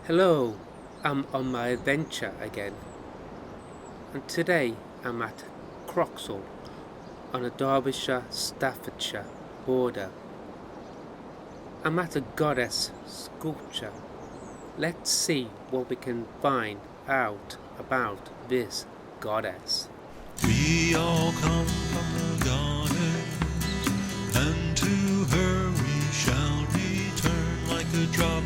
Hello, I'm on my adventure again, and today I'm at Croxall on the Derbyshire-Staffordshire border. I'm at a goddess sculpture. Let's see what we can find out about this goddess. We all come from the goddess, and to her we shall return like a drop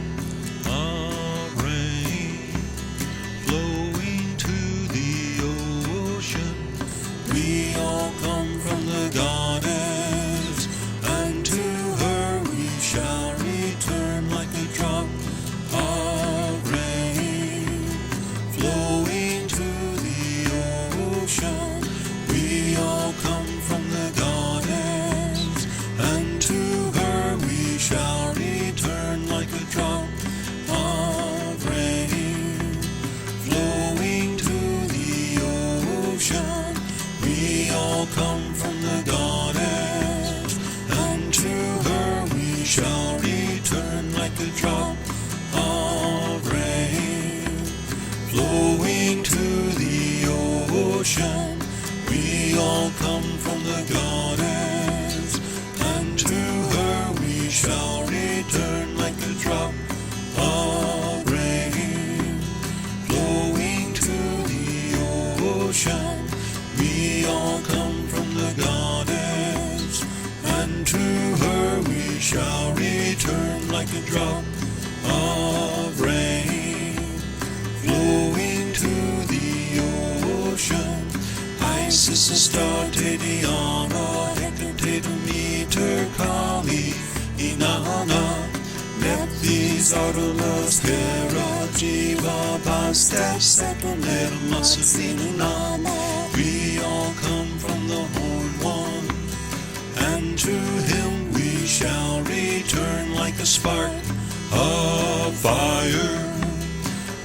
of rain flowing to the ocean. We all come from the goddess, and to her we shall return like a drop of rain flowing to the ocean. We all come from the goddess, and to her we shall return like a drop of rain flowing to the ocean. We all come from the goddess, and to her we shall return like a drop of rain flowing to the ocean. We all come from the goddess, and to her we shall return like a drop of rain flowing to the ocean. We all come from the goddess, and to her we shall return like a drop of rain flowing to the ocean. Isis, Astarte, Diana, Hecate, Demeter, Kali, Inanna, Nephthys, Artemis, Hera, Jiva, Bastet, Sekhmet, Masinana. We all come from the Horn One, and to him we shall return like a spark of fire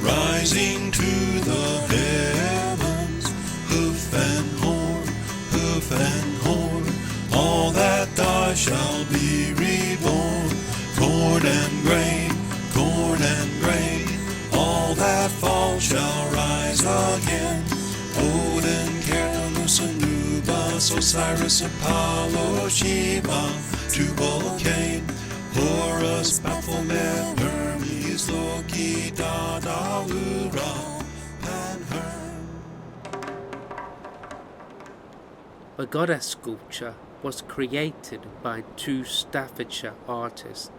rising to the heavens. Hoof and horn, all that die shall be reborn. Corn and grain, all that fall shall rise again. Odin, Caranus, Anubis, Osiris, Apollo, Shiva, Tubal, Cain, Horus, Baphomet, Hermes, Loki, Dada, Ura, and Herm. The goddess sculpture was created by two Staffordshire artists,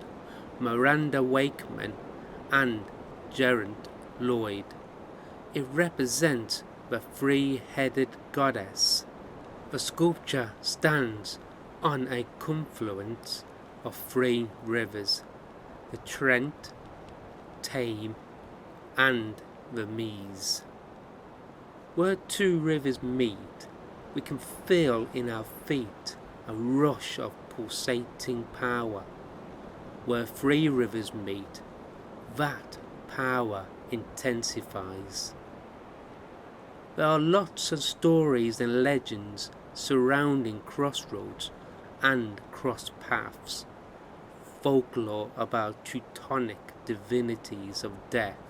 Miranda Wakeman and Gerard Lloyd. It represents the three-headed goddess. The sculpture stands on a confluence of three rivers, the Trent, Tame, and the Mease. Where two rivers meet, we can feel in our feet a rush of pulsating power. Where three rivers meet, that power intensifies. There are lots of stories and legends surrounding crossroads and cross paths. Folklore about Teutonic divinities of death,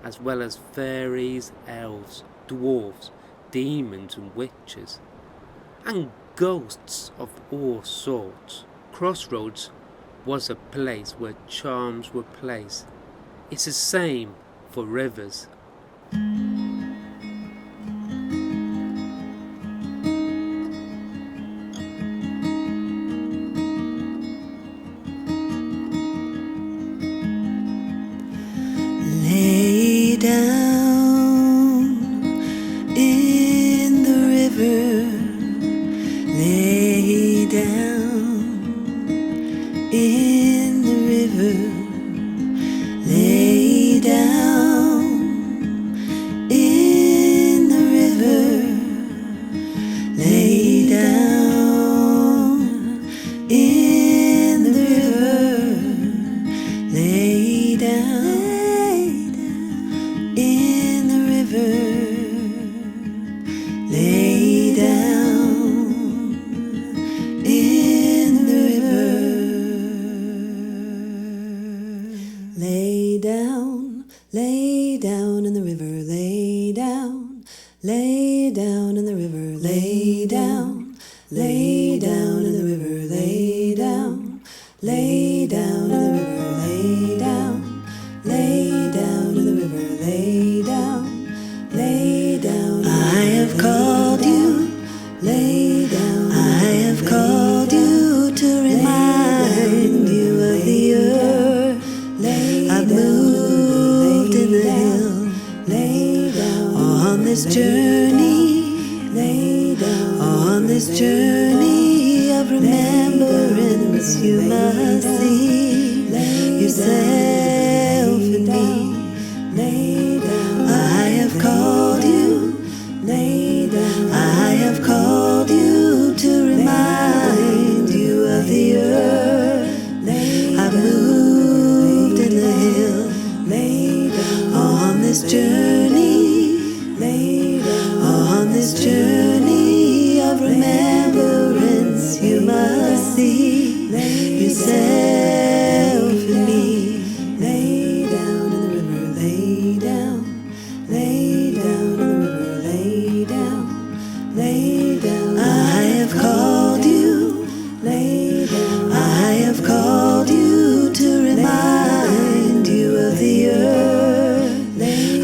as well as fairies, elves, dwarves, demons and witches, and ghosts of all sorts. Crossroads was a place where charms were placed. It's the same for rivers. Lay down in the river, lay down in the river, lay down in the river, lay down in the river, lay down in the river, lay down in lay down in the river, lay down, lay down in the river, lay down, lay down in the river, lay down, lay down. I have called you, lay down. I have called you to remind you of the earth. I've moved in the hill, lay down on this journey, lay down on this journey of remembrance. You must see yourself in me. Lay down. I have called you, lay down. I have called you to remind you of the earth. I've moved in the hill, lay down on this journey, lay down on this journey of remembrance. You must see yourself in me. Lay down in the river, lay down, lay down in the river, lay down, lay down. I have called you, lay down. I have called you to remind you of the earth.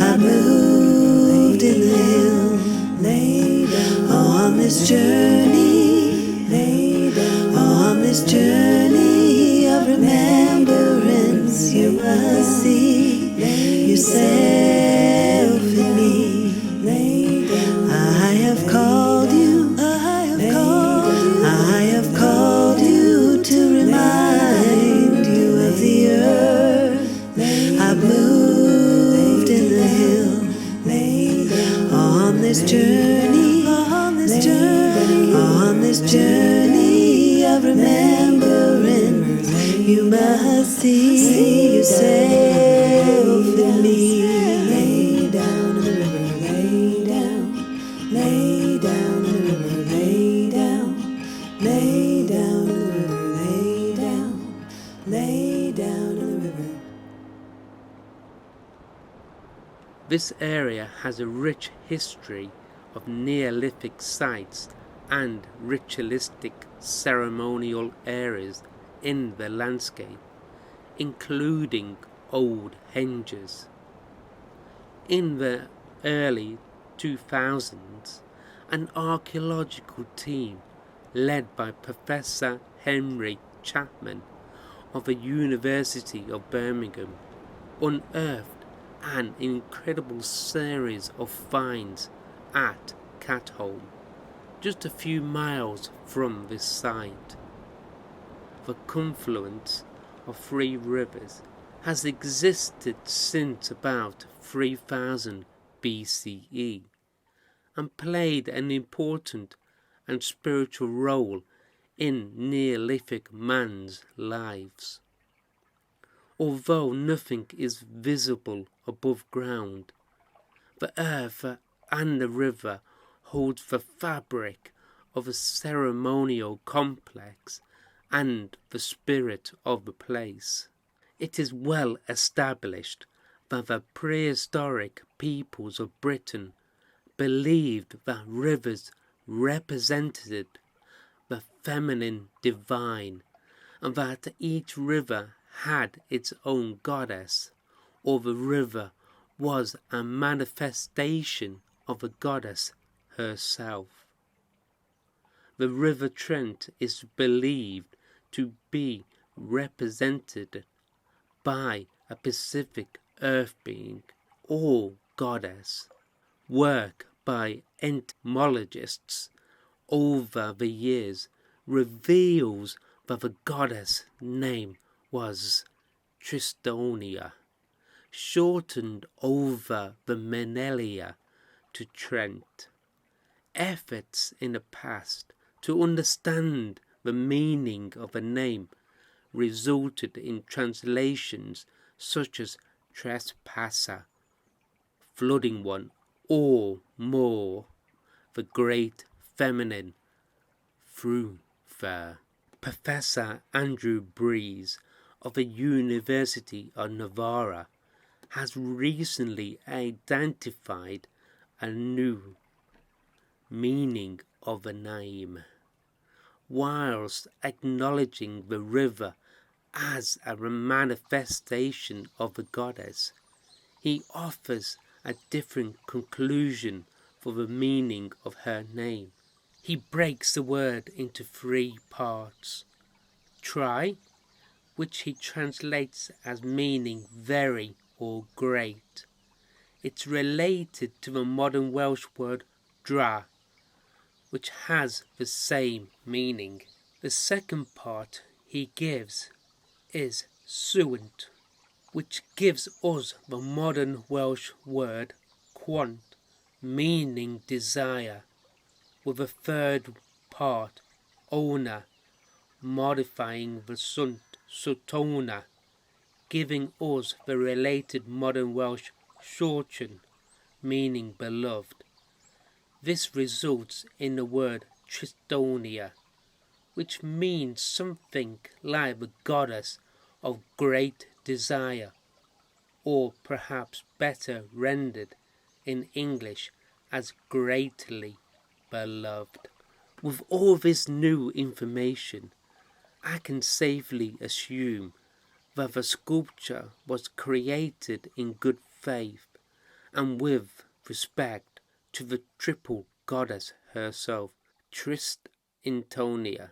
I moved in the hill, lay down on this journey, lay down on this journey of remembrance. You must see yourself in me. Lay down. I have called you, I have called you, I have called you to remind you of the earth. I've moved in the hill, lay down on this journey, on this journey, on this journey of remembrance. You must see yourself in me. Lay down in the river, lay down, lay down in the river, lay down, lay down in the river, lay down, lay down in the river. This area has a rich history of Neolithic sites and ritualistic ceremonial areas in the landscape, including old henges. In the early 2000s, an archaeological team led by Professor Henry Chapman of the University of Birmingham unearthed an incredible series of finds at Catholme, just a few miles from this site. The confluence of three rivers has existed since about 3000 BCE and played an important and spiritual role in Neolithic man's lives. Although nothing is visible above ground, the earth and the river hold the fabric of a ceremonial complex and the spirit of the place. It is well established that the prehistoric peoples of Britain believed that rivers represented the feminine divine, and that each river had its own goddess, or the river was a manifestation of the goddess herself. The river Trent is believed to be represented by a Pacific earth being or goddess. Work by entomologists over the years reveals that the goddess name was Trisentona, shortened over the millennia to Trent. Efforts in the past to understand the meaning of a name resulted in translations such as trespasser, flooding one, or more, the great feminine thoroughfare. Professor Andrew Breeze of the University of Navarra has recently identified a new meaning of the name. whilst acknowledging the river as a manifestation of the goddess, he offers a different conclusion for the meaning of her name. He breaks the word into 3 parts. Tri, which he translates as meaning very or great. It's related to the modern Welsh word dra, which has the same meaning. The second part he gives is suent, which gives us the modern Welsh word quant, meaning desire, with a third part, ona, modifying the sunt, sutona, giving us the related modern Welsh shorten, meaning beloved. This results in the word Tristonia, which means something like the goddess of great desire, or perhaps better rendered in English as greatly beloved. With all this new information, I can safely assume that the sculpture was created in good faith and with respect to the triple goddess herself, Trisentona,